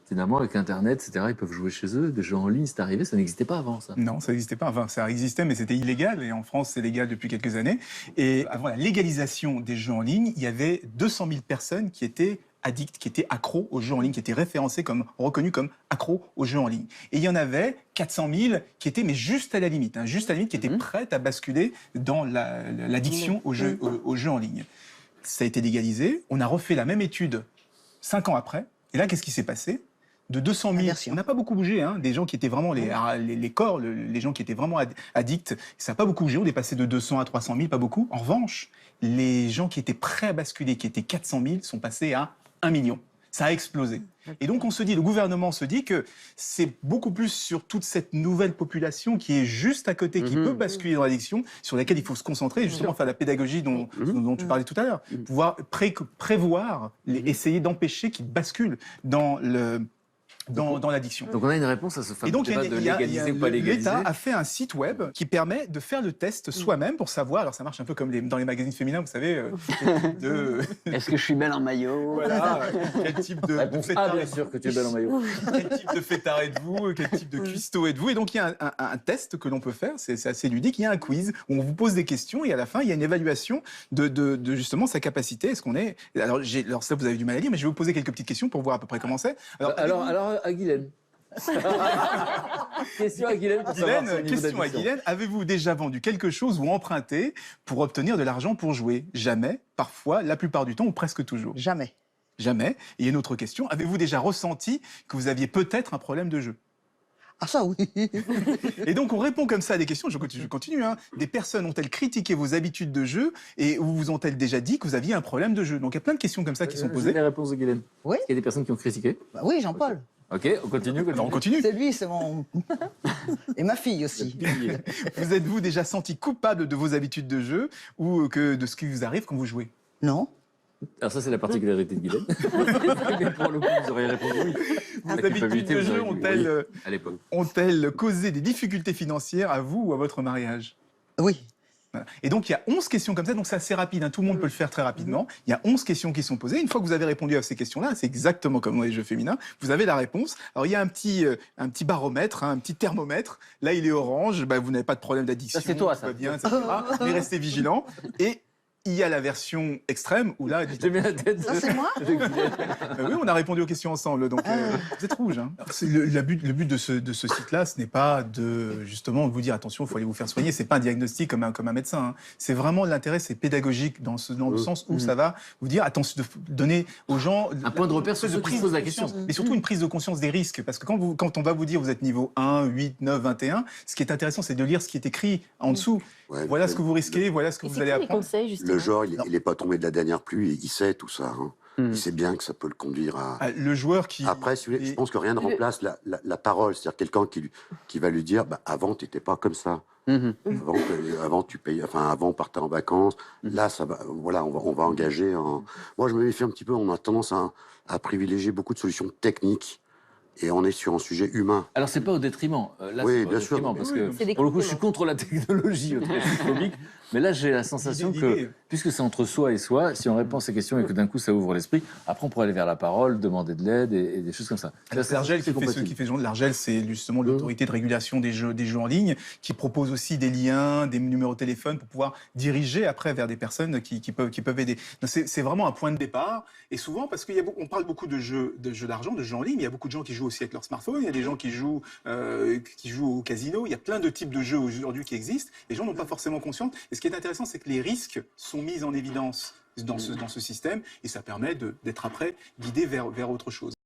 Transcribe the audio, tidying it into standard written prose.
Finalement, avec Internet, etc., ils peuvent jouer chez eux, des jeux en ligne, c'est arrivé, ça n'existait pas avant, ça. Non, ça n'existait pas. Enfin, ça existait, mais c'était illégal. Et en France, c'est légal depuis quelques années. Et avant la légalisation des jeux en ligne, il y avait 200 000 personnes qui étaient addicts, qui étaient accros aux jeux en ligne, qui étaient référencés comme, reconnus comme accros aux jeux en ligne. Et il y en avait 400 000 qui étaient, mais juste à la limite, hein, juste à la limite, qui étaient prêtes à basculer dans l'addiction aux jeux en ligne. Ça a été légalisé. On a refait la même étude 5 ans après. Et là, qu'est-ce qui s'est passé? De 200 000, on n'a pas beaucoup bougé, hein, des gens qui étaient vraiment les corps, les gens qui étaient vraiment addicts, ça n'a pas beaucoup bougé, on est passé de 200 à 300 000, pas beaucoup. En revanche, les gens qui étaient prêts à basculer, qui étaient 400 000, sont passés à 1 million. Ça a explosé. Et donc on se dit, le gouvernement se dit que c'est beaucoup plus sur toute cette nouvelle population qui est juste à côté, qui peut basculer dans l'addiction, sur laquelle il faut se concentrer, justement faire la pédagogie dont tu parlais tout à l'heure, pouvoir prévoir, essayer d'empêcher qu'ils basculent dans l'addiction. Donc on a une réponse à ce fameux débat de légaliser ou pas légaliser. L'État a fait un site web qui permet de faire le test soi-même pour savoir, alors ça marche un peu comme dans les magazines féminins, vous savez, Est-ce que je suis belle en maillot? Voilà, quel type de Ah, bien sûr que tu es belle en maillot. quel type de fêtard êtes-vous, quel type de cuistot êtes-vous, et donc il y a un test que l'on peut faire, c'est assez ludique, il y a un quiz où on vous pose des questions et à la fin il y a une évaluation de justement sa capacité, est-ce qu'on est... Alors ça vous avez du mal à lire, mais je vais vous poser quelques petites questions pour voir à peu près comment c'est. Alors à Guylaine. Question à Guylaine. Question à Guylaine. Avez-vous déjà vendu quelque chose ou emprunté pour obtenir de l'argent pour jouer? Jamais, parfois, la plupart du temps ou presque toujours. Jamais. Jamais. Et il y a une autre question. Avez-vous déjà ressenti que vous aviez peut-être un problème de jeu? Ah ça oui. Et donc on répond comme ça à des questions, je continue. Hein. Des personnes ont-elles critiqué vos habitudes de jeu et vous ont-elles déjà dit que vous aviez un problème de jeu? Donc il y a plein de questions comme ça qui sont posées. Les réponses de Guylaine. Oui. Est-ce qu'il y a des personnes qui ont critiqué? Bah oui, Jean-Paul. Ok, on continue. On continue. C'est lui, c'est mon... Et ma fille aussi. Vous êtes-vous déjà senti coupable de vos habitudes de jeu ou que de ce qui vous arrive quand vous jouez? Non. Alors ça, c'est la particularité de Guylaine. Mais pour le coup, vous auriez répondu oui. Vos habitudes de jeu ont-elles causé des difficultés financières à vous ou à votre mariage? Oui. Voilà. Et donc, il y a 11 questions comme ça, donc c'est assez rapide, hein. Tout le monde peut le faire très rapidement. Il y a 11 questions qui sont posées. Une fois que vous avez répondu à ces questions-là, c'est exactement comme dans les jeux féminins, vous avez la réponse. Alors, il y a un petit baromètre, hein, un petit thermomètre. Là, il est orange, bah, vous n'avez pas de problème d'addiction. Ça, c'est toi, tout ça. va bien, etc. Mais restez vigilants. Et il y a la version extrême où là... J'ai mis la tête. Ça, c'est moi? Oui, on a répondu aux questions ensemble, donc vous êtes rouge. Hein. Le but de ce site-là, ce n'est pas de justement vous dire attention, il faut aller vous faire soigner. C'est pas un diagnostic comme un médecin. Hein. C'est vraiment l'intérêt, c'est pédagogique dans le sens où ça va vous dire attention, de donner aux gens un point de repère sur ceux qui se posent la question, mais surtout une prise de conscience des risques, parce que quand on va vous dire vous êtes niveau 1, 8, 9, 21, ce qui est intéressant, c'est de lire ce qui est écrit en dessous. Ouais, voilà ce que vous risquez, voilà ce que vous allez apprendre. Conseils, justement. Le joueur, il n'est pas tombé de la dernière pluie, il sait tout ça. Hein. Il sait bien que ça peut le conduire à... Le joueur qui... Après, si vous voulez, je pense que rien ne remplace la parole. C'est-à-dire quelqu'un qui va lui dire bah, « avant, tu n'étais pas comme ça. Avant, tu payais, enfin, avant, on partait en vacances. Là, ça va, voilà, on va engager... Moi, je me méfie un petit peu. On a tendance à privilégier beaucoup de solutions techniques. Et on est sur un sujet humain. Alors, c'est pas au détriment. Là, oui, c'est pas bien au sûr. détriment, parce que, pour le coup, je suis contre la technologie, je suis phobique. Mais là, j'ai la sensation que, puisque c'est entre soi et soi, si on répond à ces questions et que d'un coup, ça ouvre l'esprit, après, on pourrait aller vers la parole, demander de l'aide et des choses comme ça. L'Argel qui fait ce genre de l'Argel, c'est justement l'autorité de régulation des jeux en ligne, qui propose aussi des liens, des numéros de téléphone pour pouvoir diriger après vers des personnes qui peuvent aider. C'est vraiment un point de départ. Et souvent, parce qu'on parle beaucoup de jeux d'argent, de jeux en ligne, il y a beaucoup de gens qui jouent aussi avec leur smartphone, il y a des gens qui jouent au casino, il y a plein de types de jeux aujourd'hui qui existent. Les gens n'ont pas forcément conscience. Et ce qui est intéressant, c'est que les risques sont mis en évidence dans ce système et ça permet d'être après guidé vers autre chose.